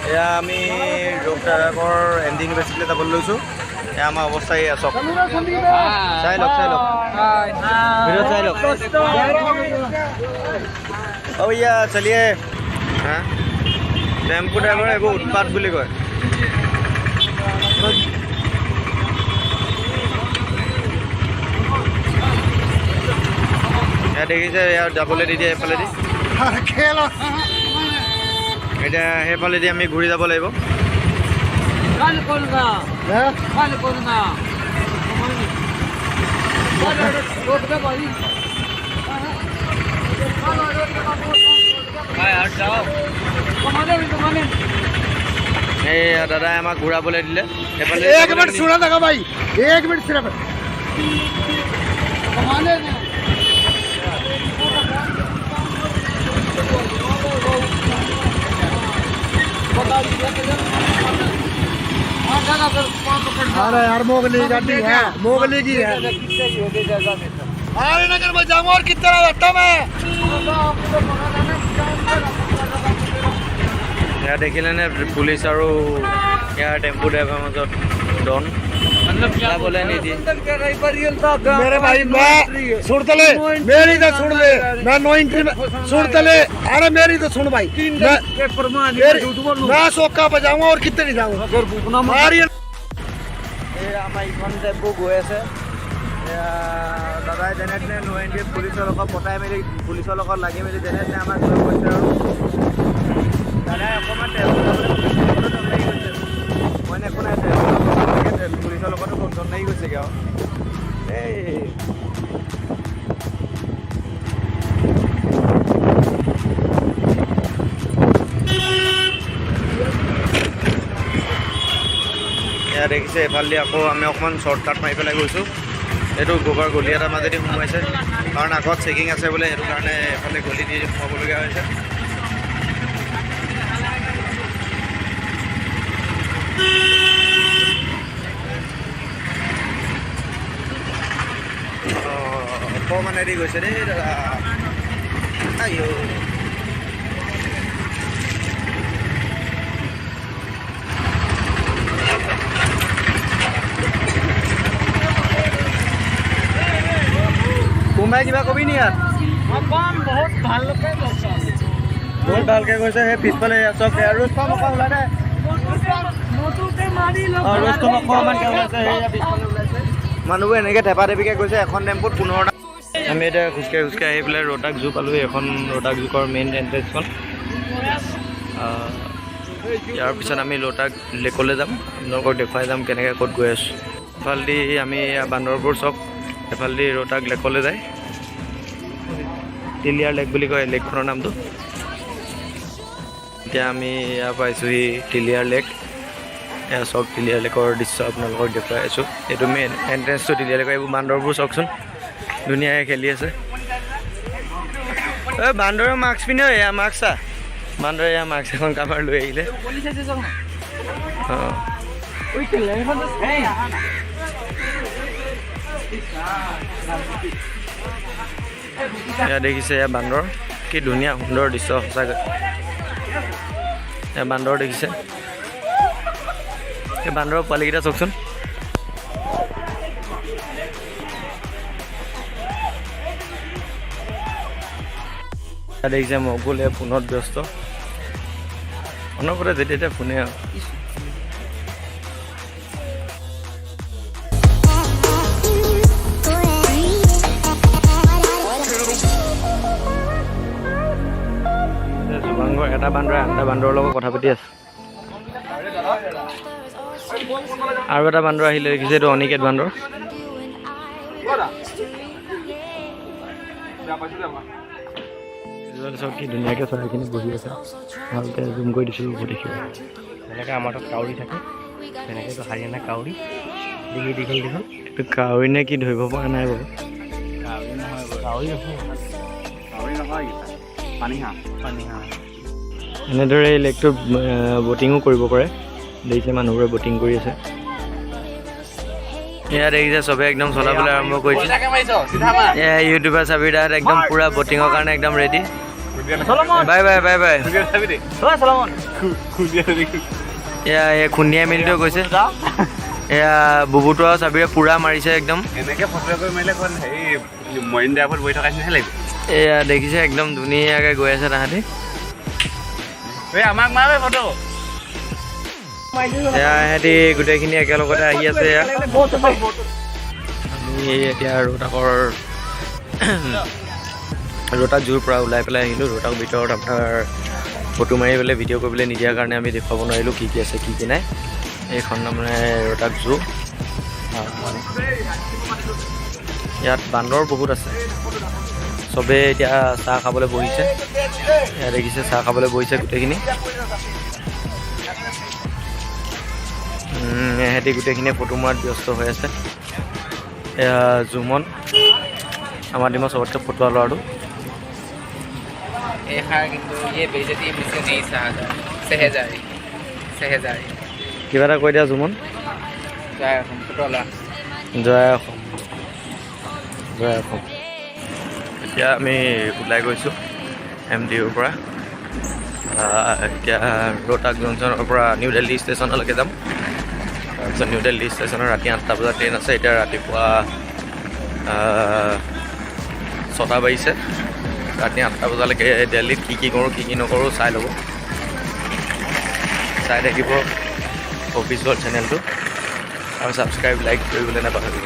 এয়া আমি ৰোগৰ এণ্ডিং বেচিকলৈ যাবলৈ লৈছোঁ। এয়া আমাৰ অৱস্থা এয়া চাওক, চাই লওক ভিডিঅ' চাই লওক। অ ইয়া চলিয়ে হা টেম্পু ড্ৰাইভাৰ এইবোৰ উৎপাত বুলি কয়। এয়া দেখিছে, এয়া যাবলৈ দি দিয়ে এইফালেদি। এতিয়া সেইফালেদি আমি ঘূৰি যাব লাগিব। এই দাদাই আমাক ঘূৰাবলৈ দিলে সেইফালে। एक मिनट सुना था भाई, एक मिनट सिर्फ। अरे यार मोगली गाड़ी है, मोगली की है। अरे नगर में जाऊँ और कितना रहता मैं। এয়া দেখিলেনে পুলিচ আৰু ইয়াৰ টেম্পু ড্ৰাইভাৰৰ মাজত ডন যাবলৈ নিদিয়ে। मेरे भाई मैं सुन तले, मेरी तो सुन ले, मैं नो एंट्री में सुन तले। अरे मेरी तो सुन भाई, मैं सोका बजाऊंगा और कितने नहीं जाऊंगा। আমাৰ ইখন টেম্পু গৈ আছে। দাদাই যেনে তেনে নো এণ্ট্ৰি পুলিচৰ লগত পতাই মেলি, পুলিচৰ লগত লাগি মেলি যেনে তেনে আমাক লৈ গৈছে। আৰু দাদাই অকণমান টেম্পু লাগি গৈছে। মই একো নাই, পুলিচৰ লগতো কণ্ট্ৰল লাগি গৈছেগৈ আৰু এয়া দেখিছে। এইফালেদি আকৌ আমি অকণমান শ্বৰ্টকাট মাৰি পেলাই গৈছোঁ। এইটো গোবৰ গলি এটাৰ মাজেদি সোমাইছে, কাৰণ আগত চেকিং আছে বোলে, সেইটো কাৰণে এইফালে গলি দি সোমাবলগীয়া হৈছে। অকণমানেদি গৈছে দেই দাদা। আইঅ কোনোবাই কিবা কবি নি ইয়াত? বহুত ভালকৈ গৈছে। সেই পিছফালে চব ৰোজখন অকণ ওলাই দে, ৰোজখন অকণমানকৈ ওলাইছে। মানুহবোৰ এনেকৈ থেপা থেপিকৈ গৈছে। এখন টেম্পুত 15টা। আমি এতিয়া খোজকাঢ়ি খোজকাঢ়ি আহি পেলাই ৰোহটাক জু পালোঁ। এখন ৰোহটাক জুকৰ মেইন এণ্ট্ৰেঞ্চখন। ইয়াৰ পিছত আমি ৰোহটাক লেকলৈ যাম, আপোনালোকক দেখুৱাই যাম কেনেকৈ ক'ত গৈ আছোঁ। এফালেদি আমি বান্দৰপুৰ চক, এফালেদি ৰোহটাক লেকলৈ যায়। টিলিয়াৰ লেক বুলি কয় লেকখনৰ নামটো। এতিয়া আমি ইয়াৰ পাইছোঁহি টিলিয়াৰ লেক। এয়া চক টিলিয়াৰ লেকৰ দৃশ্য আপোনালোকক দেখুৱাই আছোঁ। এইটো মেইন এণ্ট্ৰেঞ্চটো টিলিয়াৰ লেকৰ। এইবোৰ বান্দৰবোৰ চাওকচোন, ধুনীয়াকৈ খেলি আছে। এই বান্দৰে মাস্ক পিন্ধে, এয়া মাস্ক চা। বান্দৰে এয়া মাস্ক এখন কাবাৰ লৈ আহিলে। অঁ এয়া দেখিছে, এয়া বান্দৰ। কি ধুনীয়া সুন্দৰ দৃশ্য সঁচাকৈ। এয়া বান্দৰ দেখিছে, এই বান্দৰৰ পোৱালিকেইটা চাওকচোন। দেখিছে মগুল ফোনত ব্যস্ত, অনবৰতে যেতিয়া তেতিয়া ফোনে আৰু। শুভাংগৰ এটা বান্দৰে আন এটা বান্দৰৰ লগত কথা পাতি আছে। আৰু এটা বান্দৰ আহিলে দেখিছে, এইটো অনিকেত বান্দৰ। চব কি ধুনীয়াকৈ চৰাইখিনি বহি আছে, ভালকৈ জুম কৰি দিছিলোঁ দেখিব। যেনেকৈ আমাৰ তাত কাউৰী থাকে, তেনেকৈতো হাৰিয়ানা কাউৰী ডিঙি দীঘল দীঘল। এইটো কাউৰী নে কি ধৰিব পৰা নাই বাৰু। এনেদৰে এই লেকটোত ব'টিঙো কৰিব পাৰে। দেখিছে মানুহবোৰে ব'টিং কৰি আছে। এয়া দেখিছে চবে একদম চলাবলৈ আৰম্ভ কৰিছে। এয়া ইউটিউবাৰ চাবিৰ দাত একদম পুৰা ব'টিঙৰ কাৰণে একদম ready. Bye bye bye bye এয়া এই খুন্দিয়াই মেলি থৈ গৈছে এয়া বুবুটো আৰু চাবিৰে পুৰা মাৰিছে একদম এনেকে ফটো কৰি মাৰিলে কোন হেৰি মৰিন ড্ৰাইভত বহি থকা নিচিনা লাগিব এয়া দেখিছে একদম ধুনীয়াকৈ গৈ আছে তাহাঁতি এই আমাক মাৰে ফটো এয়া সিহঁতি গোটেইখিনি একেলগতে আহি আছে এয়া আমি এতিয়া ৰোহটাক জুৰ পৰা ওলাই পেলাই আহিলোঁ ৰোহটাক ভিতৰত আপোনাৰ ফটো মাৰি পেলাই ভিডিঅ' কৰিবলৈ নিদিয়াৰ কাৰণে আমি দেখুৱাব নোৱাৰিলোঁ কি আছে কি নাই এইখন মানে ৰোহটাক জু ইয়াত বান্দৰ বহুত আছে চবেই এতিয়া চাহ খাবলৈ বহিছে এয়া দেখিছে চাহ খাবলৈ বহিছে গোটেইখিনি সিহঁতি গোটেইখিনিয়ে ফটো মৰাত ব্যস্ত হৈ আছে এয়া জুমন আমাৰ ডিমা চবতকৈ ফটোৱা ল'ৰাটো কিবা এটা কৈ দিয়া জুমন জয় অসম এতিয়া আমি ওলাই গৈছোঁ MDUৰ পৰা এতিয়া ৰোহটাক জংচনৰ পৰা নিউ দিল্লী ষ্টেচনলৈকে যাম তাৰপিছত নিউ দিল্লী ষ্টেচনৰ ৰাতি 8টা বজাত ট্ৰেইন আছে এতিয়া ৰাতিপুৱা 6টা বাজিছে ৰাতি 8টা বজালৈকে দিল্লীত কি কৰোঁ কি নকৰোঁ চাই ল'ব চাই থাকিব অফিচিয়েল চেনেলটো আৰু ছাবস্ক্ৰাইব লাইক কৰিবলৈ নাপাহৰিব